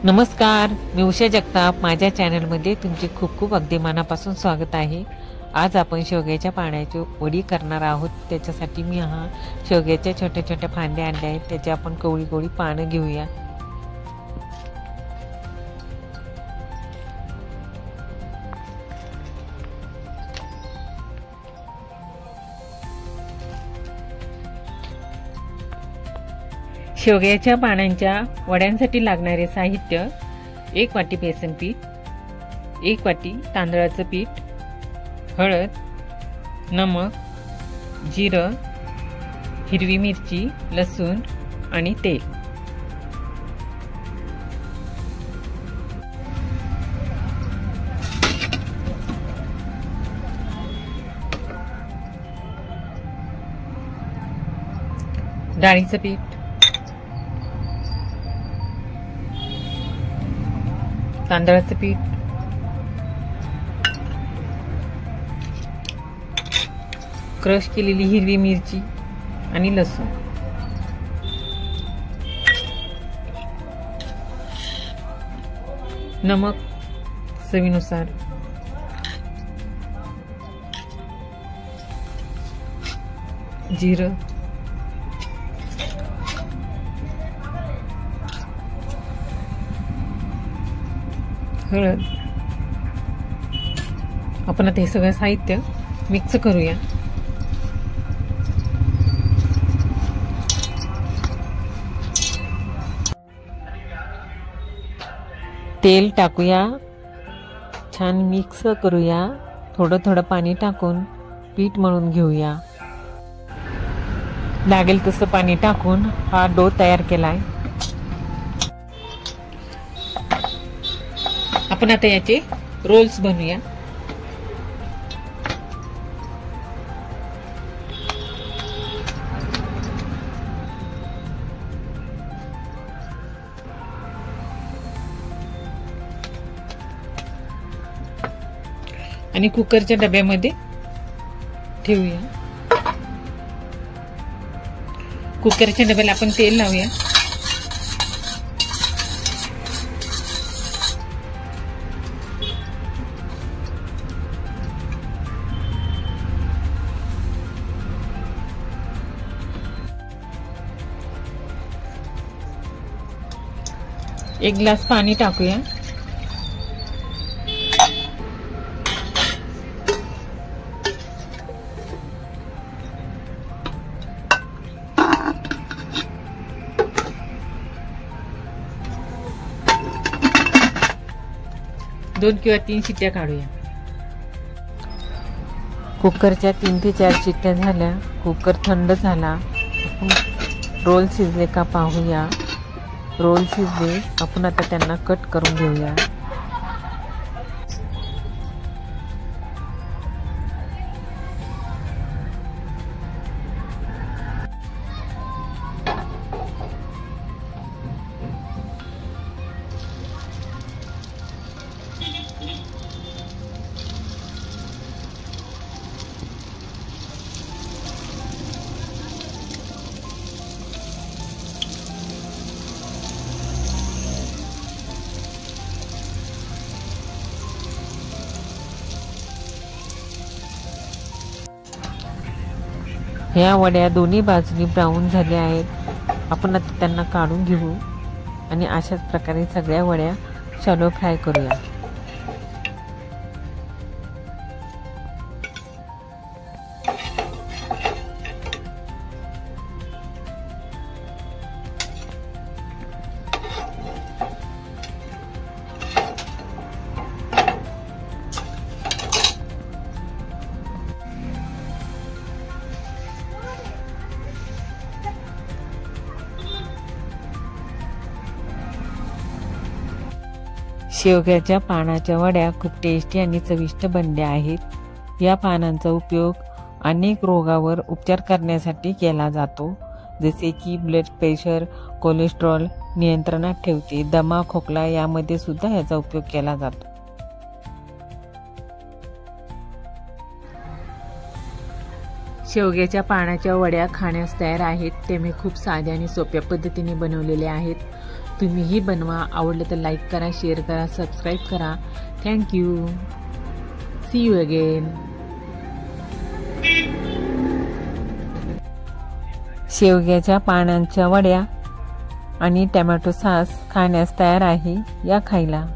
नमस्कार, मी उषा जगताप. माझ्या चॅनलमध्ये तुमचे खूप खूप अगदी मनापासून स्वागत आहे. आज आपण शेवग्याच्या पाण्याची वडी करणार आहोत. त्याच्यासाठी मी शेवग्याच्या छोट्या छोट्या फांद्या आणल्या आहेत. त्याचे आपण कवळी कवळी पानं घेऊया. शेवग्याच्या पानांच्या वड्यांसाठी लागणारे साहित्य: 1 वाटी बेसन पीठ, 1 वाटी तांदळाचं पीठ, हळद, नमक, जिरं, हिरवी मिरची, लसूण आणि तेल. डाळीचं पीठ, तांदळाचं पीठ, क्रश केलेली हिरवी मिरची आणि लसूण, नमक चवीनुसार, जिरं, हळद. आपण आता हे सगळं साहित्य मिक्स करूया. तेल टाकूया, छान मिक्स करूया. थोडं थोडं पाणी टाकून पीठ मळून घेऊया. लागेल तसं पाणी टाकून हा डो तयार केलाय. आपण आता याचे रोल्स बनवूया. आणि कुकरच्या डब्यामध्ये ठेवूया. कुकरच्या डब्याला आपण तेल लावूया. एक ग्लास पाणी टाकूया. दोन किंवा 3 शिट्ट्या काढूया. कुकरच्या 3 ते 4 शिट्ट्या झाल्या. कुकर थंड झाला. रोल शिजले का पाहूया. रोल शिजले. आपण आता त्यांना कट करून घेऊया. ह्या वड्या दोन्ही बाजूनी ब्राऊन झाल्या आहेत. आपण आता त्यांना काढून घेऊ आणि अशाच प्रकारे सगळ्या वड्या शॅलो फ्राय करूया. शेवग्याच्या पानाच्या वड्या खूप टेस्टी आणि चविष्ट बनल्या आहेत. या पानांचा उपयोग अनेक रोगावर उपचार करण्यासाठी केला जातो, जसे की ब्लड प्रेशर, कोलेस्ट्रॉल नियंत्रणात ठेवते. दमा, खोकला यामध्ये सुद्धा याचा उपयोग केला जातो. शेवग्याच्या पानाच्या वड्या खाण्यास तयार आहेत. ते मी खूप साध्या आणि सोप्या पद्धतीने बनवलेले आहेत. तुम्हीही बनवा. आवडलं तर लाईक करा, शेअर करा, सबस्क्राईब करा. थँक्यू. See you again. शेवग्याच्या पानांच्या वड्या आणि टोमॅटो सॉस खाण्यास तयार आहे. या खायला.